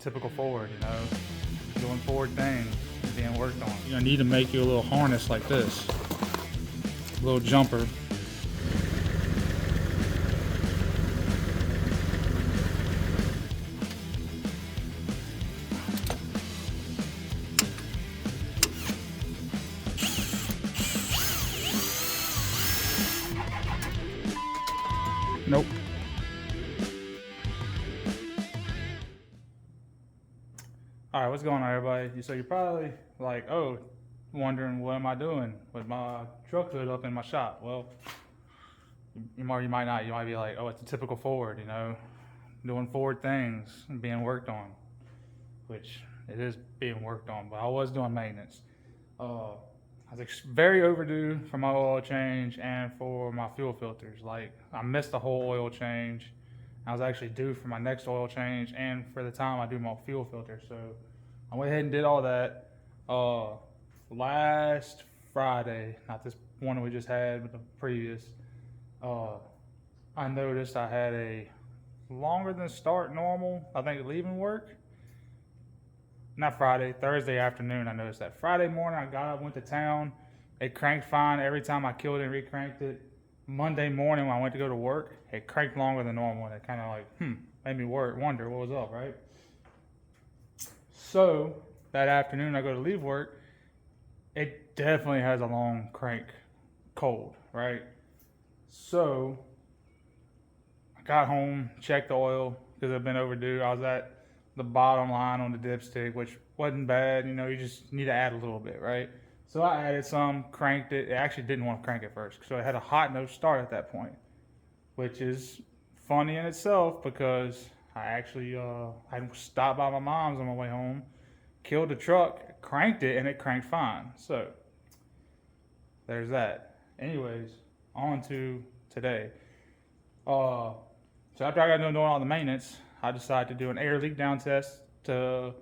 typical Ford, doing Ford things being worked on. I need to make you a little harness like this, a little jumper. Nope. All right, what's going on, everybody? So you're probably like, oh, wondering what am I doing with my truck hood up in my shop? Well, you might not. You might be like, oh, it's a typical Ford, doing Ford things being worked on, which it is being worked on. But I was doing maintenance. I was very overdue for my oil change and for my fuel filters. Like, I missed the whole oil change. I was actually due for my next oil change and for the time I do my fuel filter. So I went ahead and did all that. Last Friday, not this one we just had, but the previous, I noticed I had a longer than start normal, I think, leaving work. Not Friday, Thursday afternoon, I noticed that. Friday morning, I got up, went to town. It cranked fine every time I killed it and recranked it. Monday morning, when I went to go to work, it cranked longer than normal. And it kind of like, made me wonder what was up, right? So that afternoon, I go to leave work. It definitely has a long crank cold, right? So I got home, checked the oil because I've been overdue. I was at the bottom line on the dipstick, which wasn't bad. You just need to add a little bit, right? So I added some, cranked it. It actually didn't want to crank it first, so it had a hot no start at that point, which is funny in itself because I actually I stopped by my mom's on my way home, killed the truck, cranked it, and it cranked fine. So there's that. Anyways, on to today. So after I got done doing all the maintenance, I decided to do an air leak down test to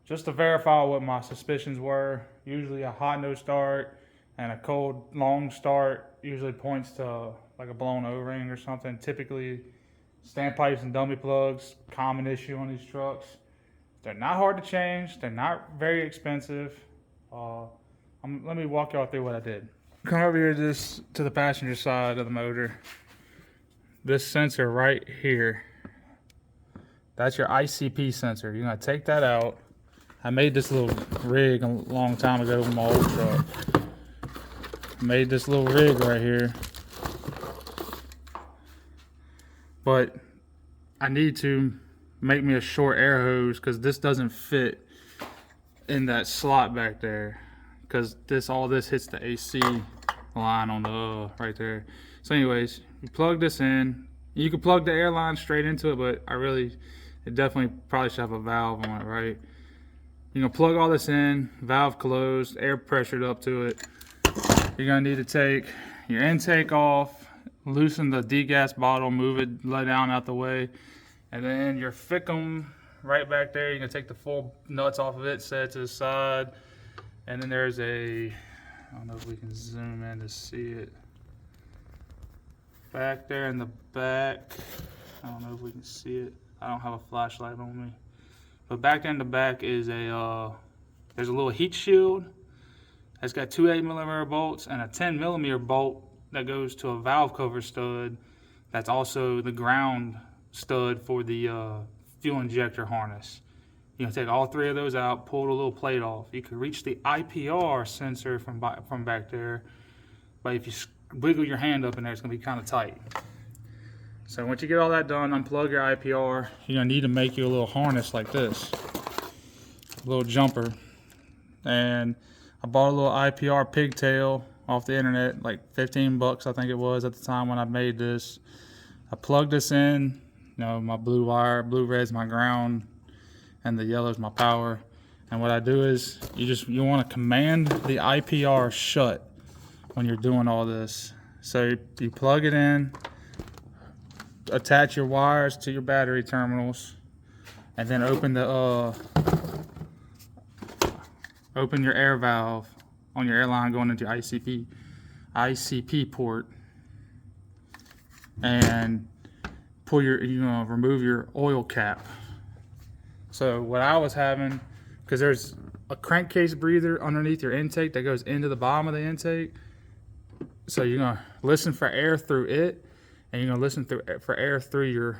verify what my suspicions were. Usually a hot no start and a cold long start usually points to like a blown O-ring or something. Typically standpipes and dummy plugs, common issue on these trucks. They're not hard to change. They're not very expensive. Let me walk y'all through what I did. Come over here just to the passenger side of the motor. This sensor right here, that's your ICP sensor. You're gonna take that out. I made this little rig a long time ago with my old truck. I made this little rig right here. But I need to make me a short air hose because this doesn't fit in that slot back there. Because all this hits the AC line on the right there. So anyways, you plug this in. You can plug the air line straight into it, but it definitely probably should have a valve on it, right? You're gonna plug all this in, valve closed, air pressured up to it. You're gonna need to take your intake off, loosen the degas bottle, move it, lay down out the way, and then your Fickum right back there. You're gonna take the full nuts off of it, set it to the side, and then there's I don't know if we can zoom in to see it. Back there in the back, I don't know if we can see it. I don't have a flashlight on me. But back there in the back is there's a little heat shield. It's got two 8mm bolts and a 10mm bolt that goes to a valve cover stud. That's also the ground stud for the fuel injector harness. You can take all three of those out, pull the little plate off. You can reach the IPR sensor from back there, but if you wiggle your hand up in there, it's gonna be kind of tight. So once you get all that done, unplug your IPR. You're gonna need to make you a little harness like this, a little jumper. And I bought a little IPR pigtail off the internet, like 15 bucks I think it was at the time when I made this. I plugged this in, my blue wire, blue red's my ground, and the yellow's my power. And what I do is you want to command the IPR shut when you're doing all this. So you plug it in, attach your wires to your battery terminals, and then open your air valve on your airline going into your ICP port, and remove your oil cap. So what I was having, because there's a crankcase breather underneath your intake that goes into the bottom of the intake. So you're gonna listen for air through it, and you're gonna listen for air through your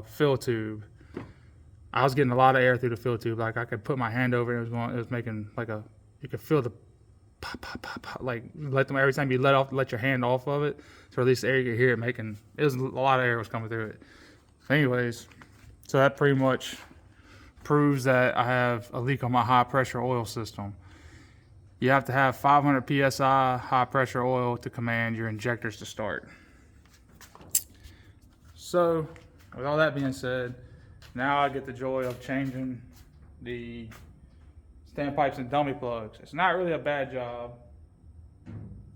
fill tube. I was getting a lot of air through the fill tube. Like I could put my hand over it, it was making like you could feel the pop, pop, pop, pop, like let them every time you let your hand off of it, to release the air, you could hear it making. It was a lot of air was coming through it. Anyways, so that pretty much proves that I have a leak on my high pressure oil system. You have to have 500 psi high pressure oil to command your injectors to start. So with all that being said, now I get the joy of changing the standpipes and dummy plugs. It's not really a bad job.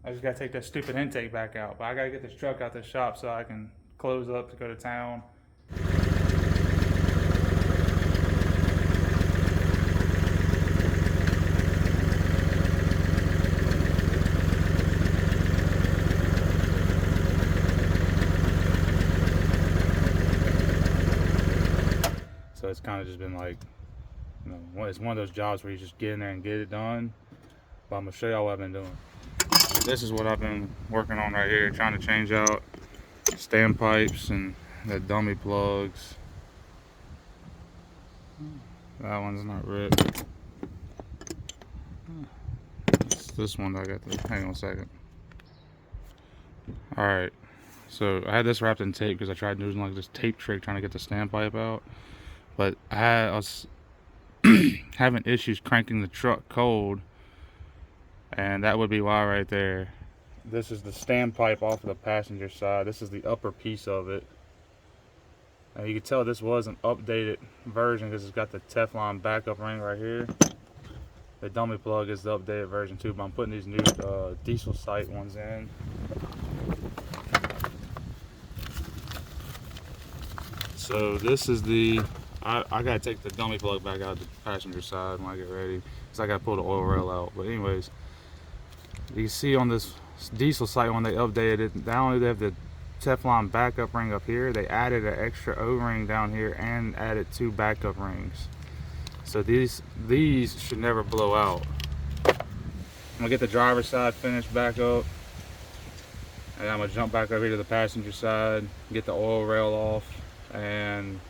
I just gotta take that stupid intake back out, but I gotta get this truck out the shop so I can close up to go to town. So it's kind of just been like, you know, it's one of those jobs where you just get in there and get it done. But I'm gonna show y'all what I've been doing. This is what I've been working on right here, trying to change out standpipes and the dummy plugs. That one's not ripped. It's this one that I got to, hang on a second. Alright, so I had this wrapped in tape because I tried using like this tape trick trying to get the standpipe out. But I was having issues cranking the truck cold, and that would be why right there. This is the standpipe off of the passenger side. This is the upper piece of it. And you can tell this was an updated version because it's got the Teflon backup ring right here. The dummy plug is the updated version too, but I'm putting these new diesel sight ones in. So this is the, I gotta take the dummy plug back out the passenger side when I get ready, because I gotta pull the oil rail out. But anyways, you can see on this diesel sight when they updated it, not only do they have the Teflon backup ring up here, they added an extra O-ring down here and added 2 backup rings. So these should never blow out. I'm gonna get the driver's side finished back up, and I'm gonna jump back over here to the passenger side, get the oil rail off, and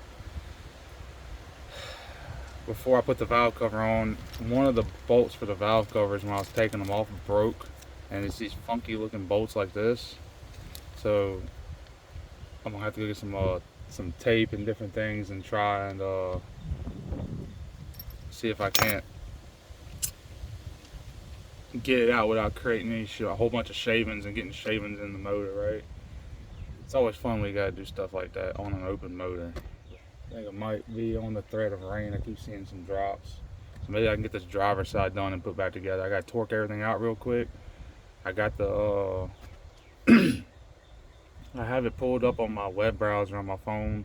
before I put the valve cover on, one of the bolts for the valve covers when I was taking them off broke, and it's these funky looking bolts like this. So I'm gonna have to go get some tape and different things and try and see if I can't get it out without creating a whole bunch of shavings and getting shavings in the motor, right? It's always fun when you gotta do stuff like that on an open motor. I think it might be on the thread of rain. I keep seeing some drops. So maybe I can get this driver's side done and put back together. I gotta torque everything out real quick. I got the I have it pulled up on my web browser on my phone.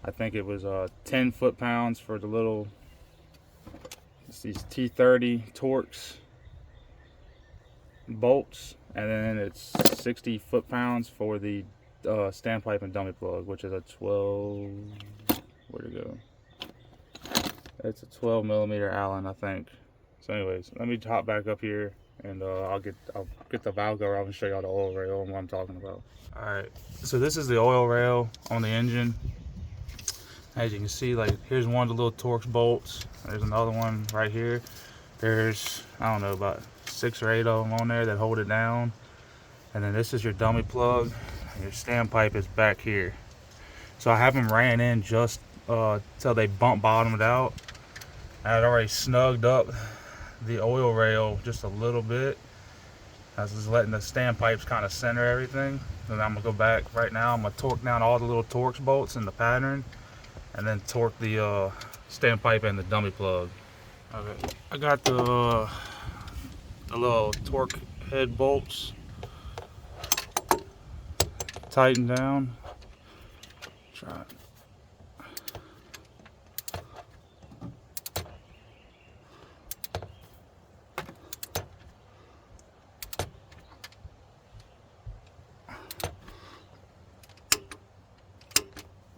I think it was 10 foot-pounds for the little, it's these T30 Torx bolts, and then it's 60 foot-pounds for the standpipe and dummy plug, which is a 12, where'd it go? It's a 12 millimeter Allen, I think. So anyways, let me hop back up here, and I'll get the valve cover off and show y'all the oil rail and what I'm talking about. Alright, so this is the oil rail on the engine. As you can see, like, here's one of the little Torx bolts. There's another one right here. There's, I don't know, about 6 or 8 of them on there that hold it down. And then this is your dummy plug. Your standpipe is back here. So I have them ran in just till they bump bottomed out. I had already snugged up the oil rail just a little bit. I was just letting the standpipes kind of center everything. Then I'm gonna go back right now. I'm gonna torque down all the little Torx bolts in the pattern, and then torque the standpipe and the dummy plug. Okay, I got the little torque head bolts tightened down. Try it.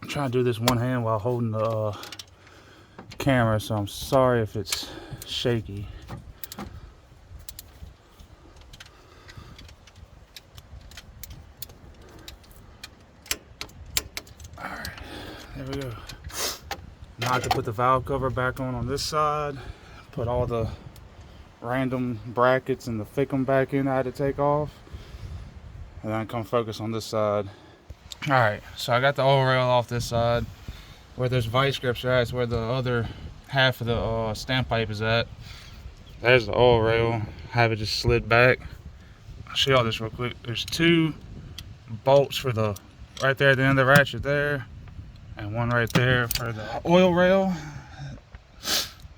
I'm trying to do this one hand while holding the camera, so I'm sorry if it's shaky. Alright, there we go. Now I can put the valve cover back on this side, put all the random brackets and the thick them back in I had to take off, and then come focus on this side. Alright, so I got the oil rail off this side. Where there's vice grips are at is where the other half of the standpipe is at. There's the oil rail. Have it just slid back. I'll show y'all this real quick. There's 2 bolts for the right there at the end of the ratchet there, and one right there for the oil rail.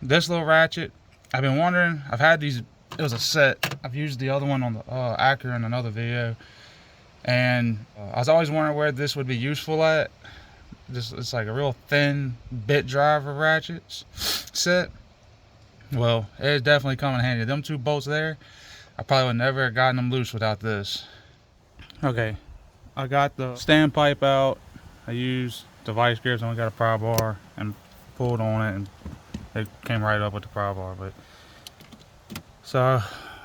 This little ratchet, I've been wondering, I've had these, it was a set. I've used the other one on the Acura in another video, and I was always wondering where this would be useful at. It's like a real thin bit driver ratchet set. Well, it's definitely come in handy. Them 2 bolts there, I probably would never have gotten them loose without this. Okay, I got the standpipe out. I used the vice grips, and we got a pry bar and pulled on it, and it came right up with the pry bar. But so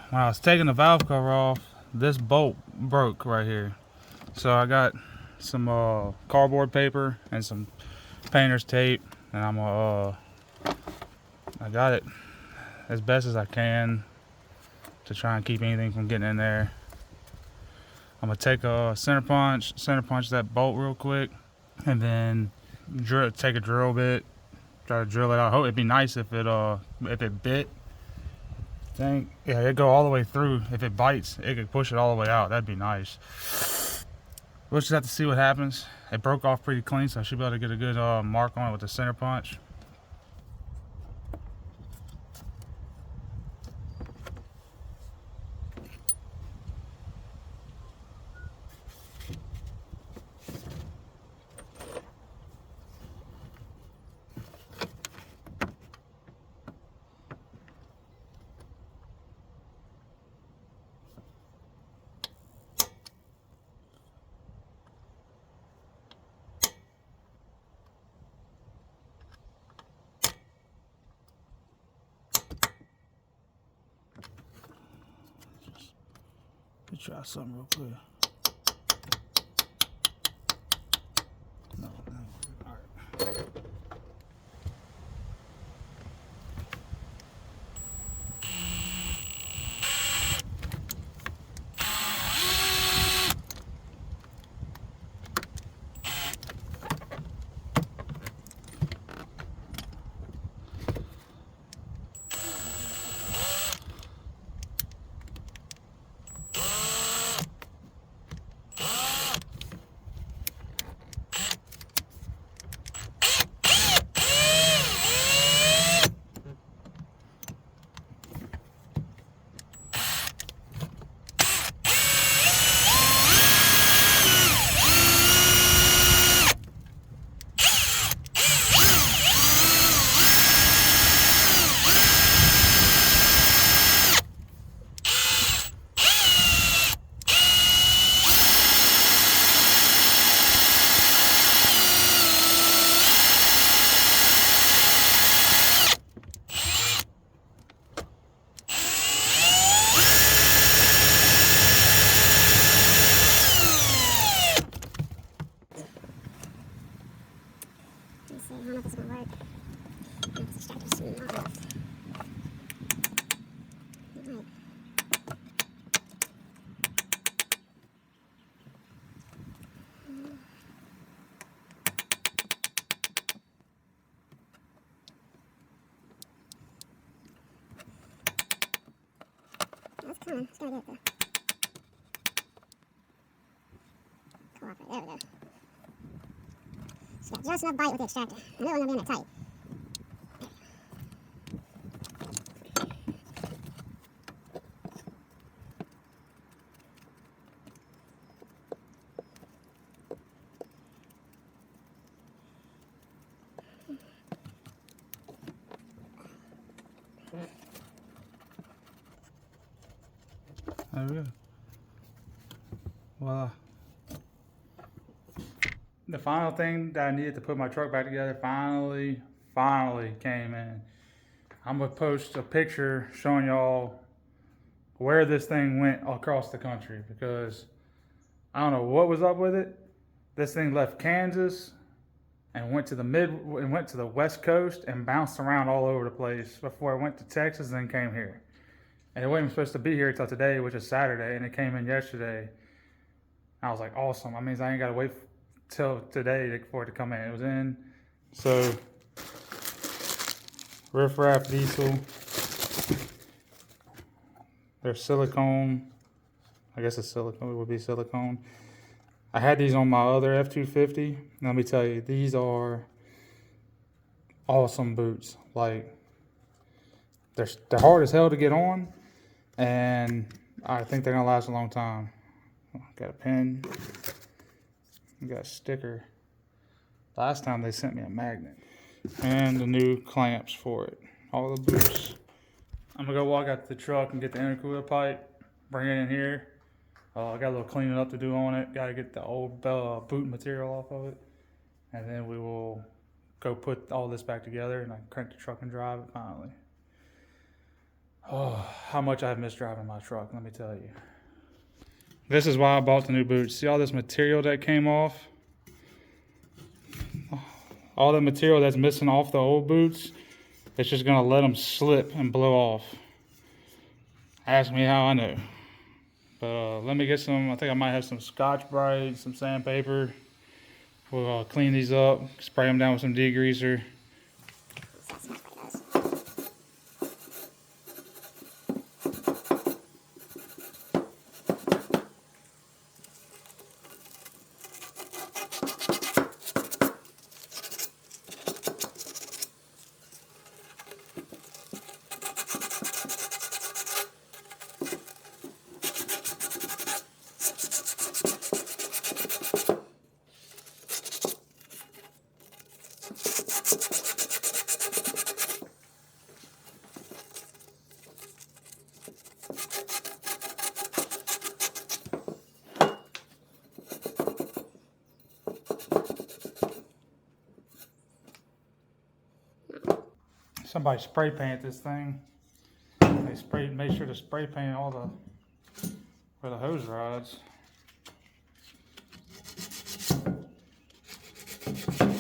when I was taking the valve cover off, this bolt broke right here. So I got some cardboard paper and some painter's tape, and I got it as best as I can to try and keep anything from getting in there. I'm gonna take a center punch that bolt real quick, and then take a drill bit, try to drill it out. I hope it'd be nice if it bit. Yeah, it'd go all the way through. If it bites, it could push it all the way out. That'd be nice. We'll just have to see what happens. It broke off pretty clean, so I should be able to get a good mark on it with the center punch. Let's try something real quick. No. All right. Come on, it's gotta get there. Cooperate, there we go. Just got just enough bite with the extractor. I know I'm gonna be in it tight. There we go. Voila. The final thing that I needed to put my truck back together finally finally came in. I'm gonna post a picture showing y'all where this thing went across the country, because I don't know what was up with it. This thing left Kansas and went to the West Coast and bounced around all over the place before it went to Texas and then came here. And it wasn't even supposed to be here until today, which is Saturday, and it came in yesterday. I was like, awesome. That means I ain't gotta wait till today for it to come in. It was in. So, Riff Raff Diesel. They're silicone. I guess it's silicone. It would be silicone. I had these on my other F-250. Let me tell you, these are awesome boots. Like, they're hard as hell to get on, and I think they're gonna last a long time. Got a pin. Got a sticker. Last time they sent me a magnet. And the new clamps for it. All the boots. I'm gonna go walk out to the truck and get the intercooler pipe. Bring it in here. I got a little cleaning up to do on it. Got to get the old boot material off of it. And then we will go put all this back together and I can crank the truck and drive it finally. Oh, how much I've missed driving my truck, let me tell you. This is why I bought the new boots. See all this material that came off? All the material that's missing off the old boots, it's just gonna let them slip and blow off. Ask me how I know. But let me get some, I think I might have some Scotch-Brite, some sandpaper. We'll clean these up, spray them down with some degreaser. Somebody spray paint this thing. They made sure to spray paint all the where the hose rods.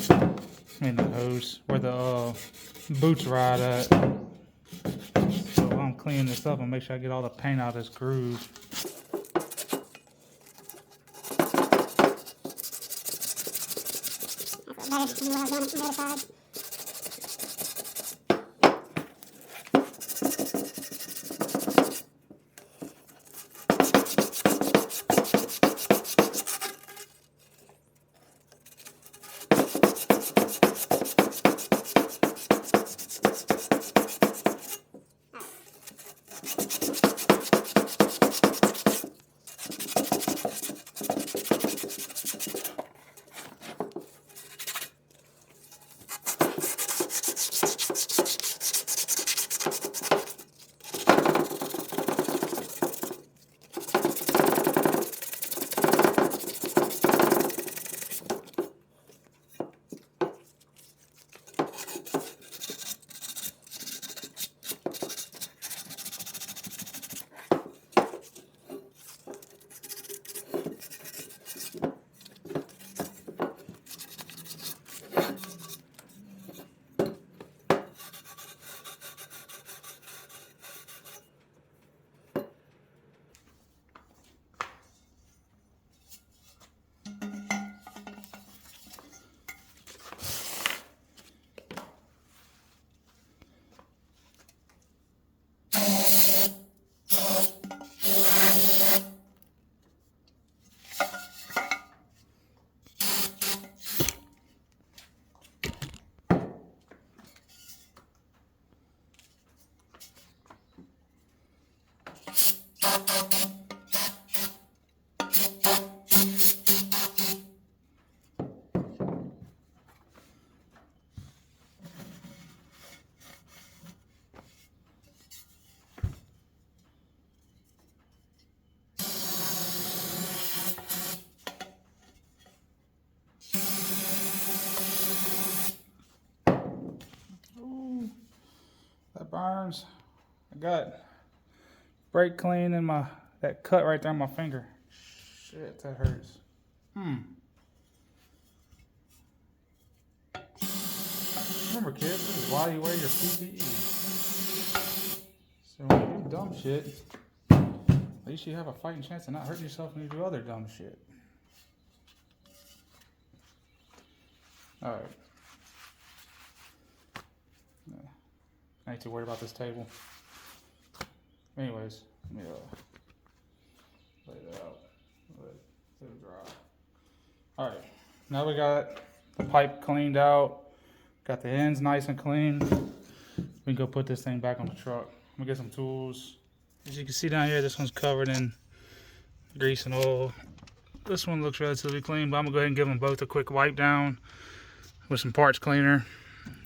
I mean the hose where the boots ride at. So I'm cleaning this up and make sure I get all the paint out of this groove. That's better than what I was doing on the other side. burns. I got brake clean in that cut right there on my finger. Shit, that hurts. Remember, kids, this is why you wear your PPE. So when you do dumb shit, at least you have a fighting chance of not hurting yourself when you do other dumb shit. Alright. I ain't too worried about this table. Anyways, let me lay that out. Let it dry. Alright, now we got the pipe cleaned out. Got the ends nice and clean. We can go put this thing back on the truck. I'm gonna get some tools. As you can see down here, this one's covered in grease and oil. This one looks relatively clean, but I'm gonna go ahead and give them both a quick wipe down with some parts cleaner,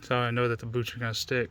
so I know that the boots are gonna stick.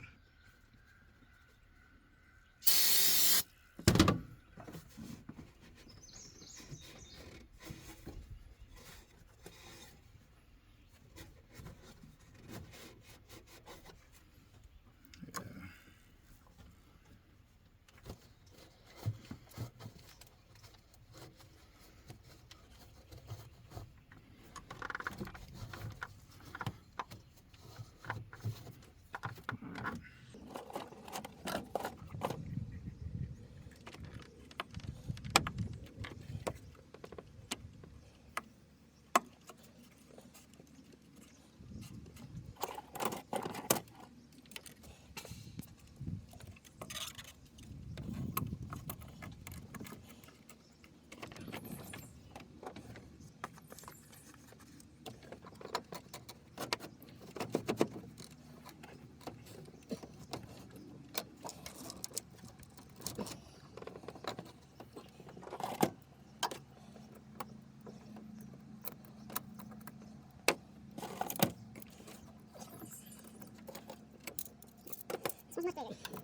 This one's much bigger.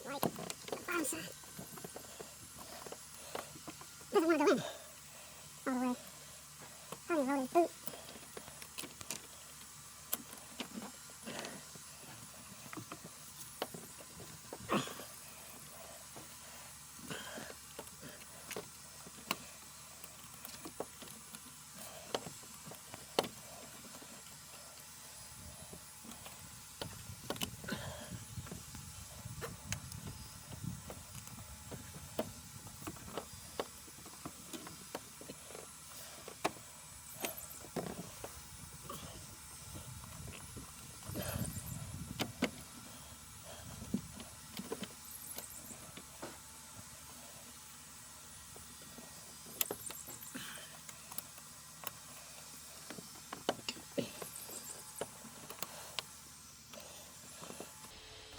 Like the bottom side. Doesn't want to go in all the way. Probably roll his boot.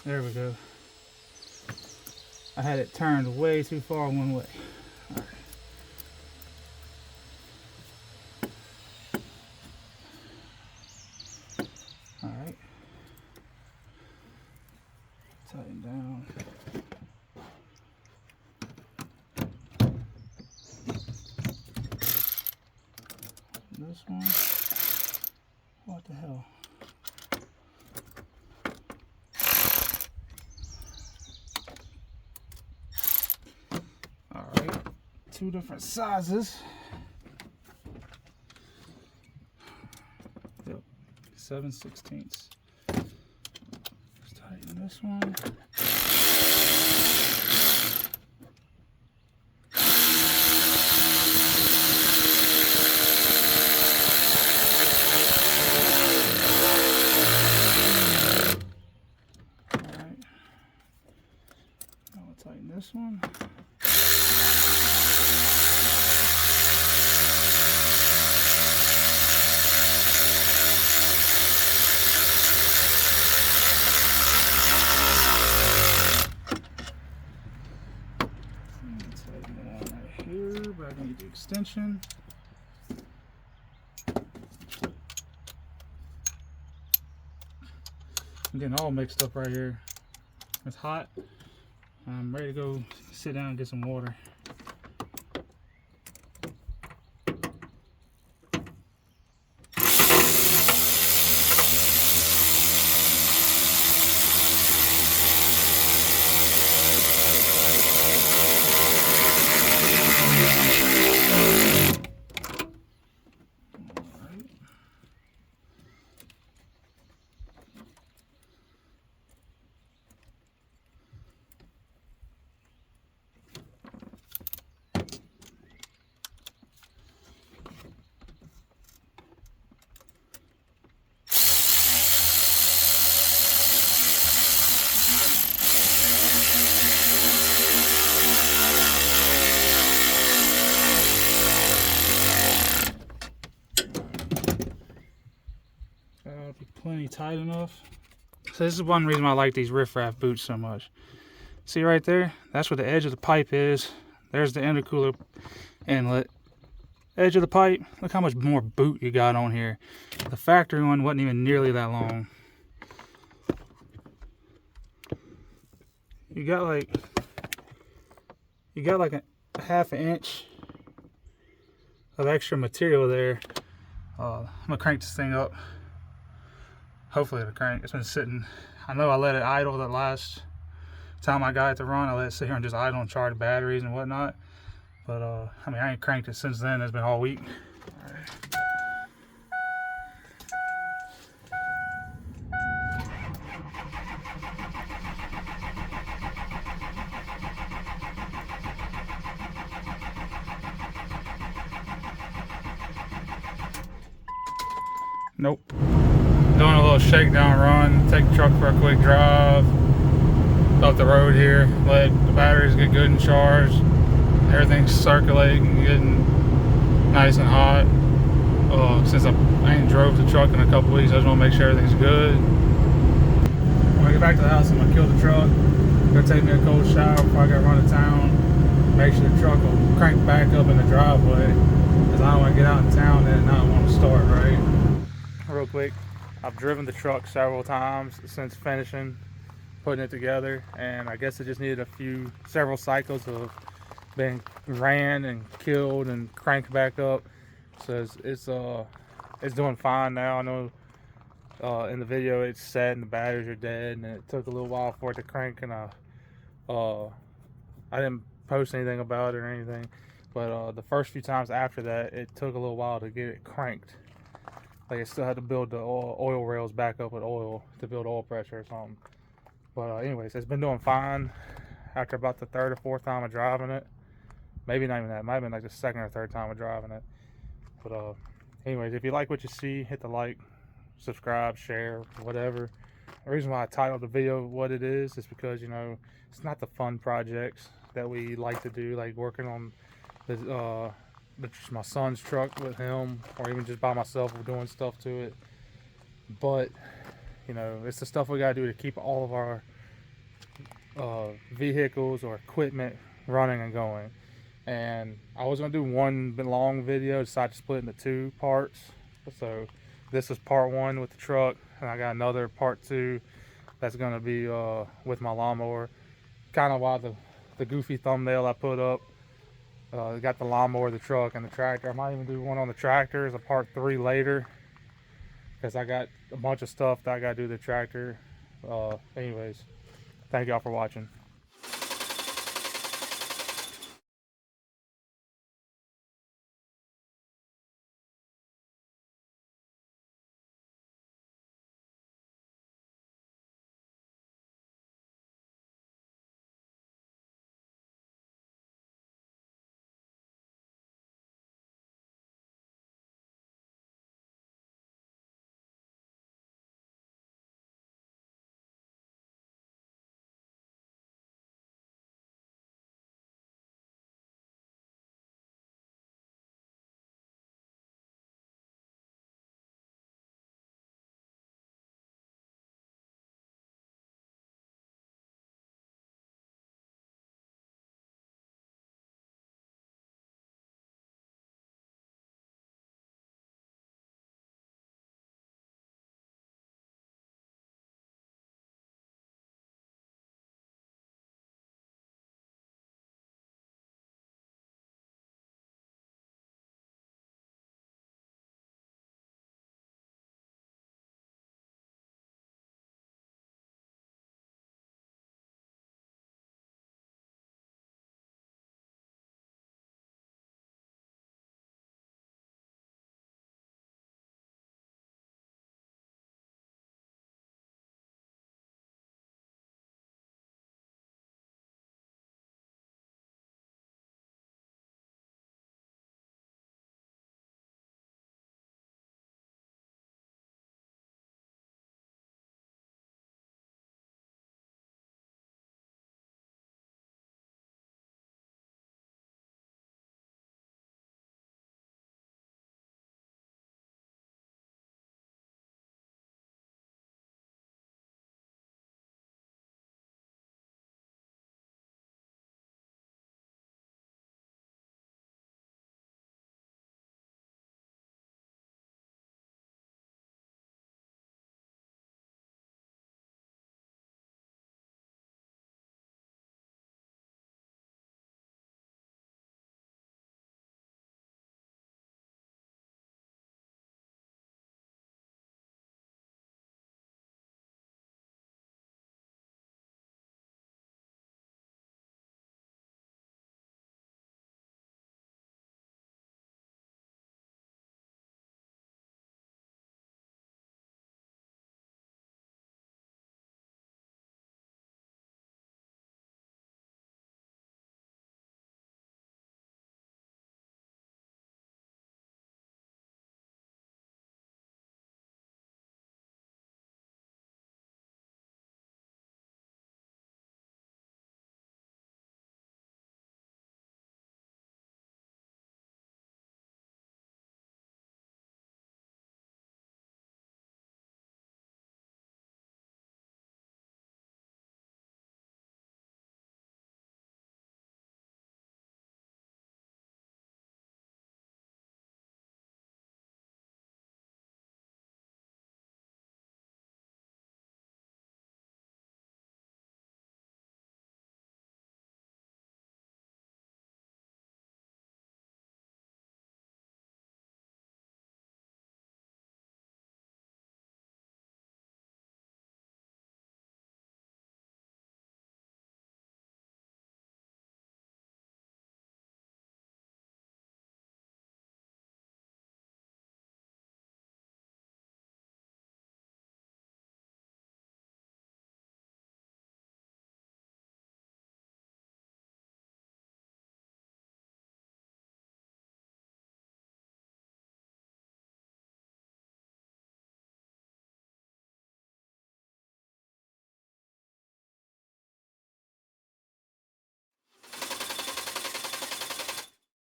There we go. I had it turned way too far one way. All right. Tighten down. This one. What the hell? All right. Two different sizes. 7/16. Let's tighten this one. Alright. Now we'll tighten this one. Tighten it on right here, but I need the extension. I'm getting all mixed up right here. It's hot. I'm ready to go sit down and get some water. That'll be plenty tight enough. So this is one reason why I like these Riff Raff boots so much. See right there? That's where the edge of the pipe is. There's the intercooler inlet. Edge of the pipe. Look how much more boot you got on here. The factory one wasn't even nearly that long. You got like a half an inch of extra material there. I'm gonna crank this thing up. Hopefully it'll crank. It's been sitting. I know I let it idle the last time I got it to run. I let it sit here and just idle and charge batteries and whatnot. But I mean, I ain't cranked it since then. It's been all week. All right. Nope. Doing a little shakedown run, take the truck for a quick drive up the road here, let the batteries get good and charged, everything's circulating, getting nice and hot. Since I ain't drove the truck in a couple weeks, I just want to make sure everything's good. When I get back to the house, I'm gonna kill the truck, go take me a cold shower before I gotta run to town, make sure the truck will crank back up in the driveway, because I don't want to get out in town and not want to start right. Real quick, I've driven the truck several times since finishing putting it together, and I guess it just needed several cycles of being ran and killed and cranked back up. So it's doing fine now. I know in the video it's said and the batteries are dead, and it took a little while for it to crank, and I didn't post anything about it or anything, but the first few times after that, it took a little while to get it cranked. Like, I still had to build the oil rails back up with oil to build oil pressure or something. But anyways, it's been doing fine after about the third or fourth time of driving it. Maybe not even that. It might have been like the second or third time of driving it. But anyways, if you like what you see, hit the like, subscribe, share, whatever. The reason why I titled the video what it is because, you know, it's not the fun projects that we like to do, like working on my son's truck with him, or even just by myself doing stuff to it. But you know, it's the stuff we gotta do to keep all of our vehicles or equipment running and going. And I was gonna do one long video, decided to split into two parts. So this is part one with the truck, and I got another part two that's gonna be with my lawnmower. Kind of why the goofy thumbnail I put up. Got the lawnmower, the truck, and the tractor. I might even do one on the tractor as a part 3 later, because I got a bunch of stuff that I gotta do to the tractor. Anyways, thank y'all for watching.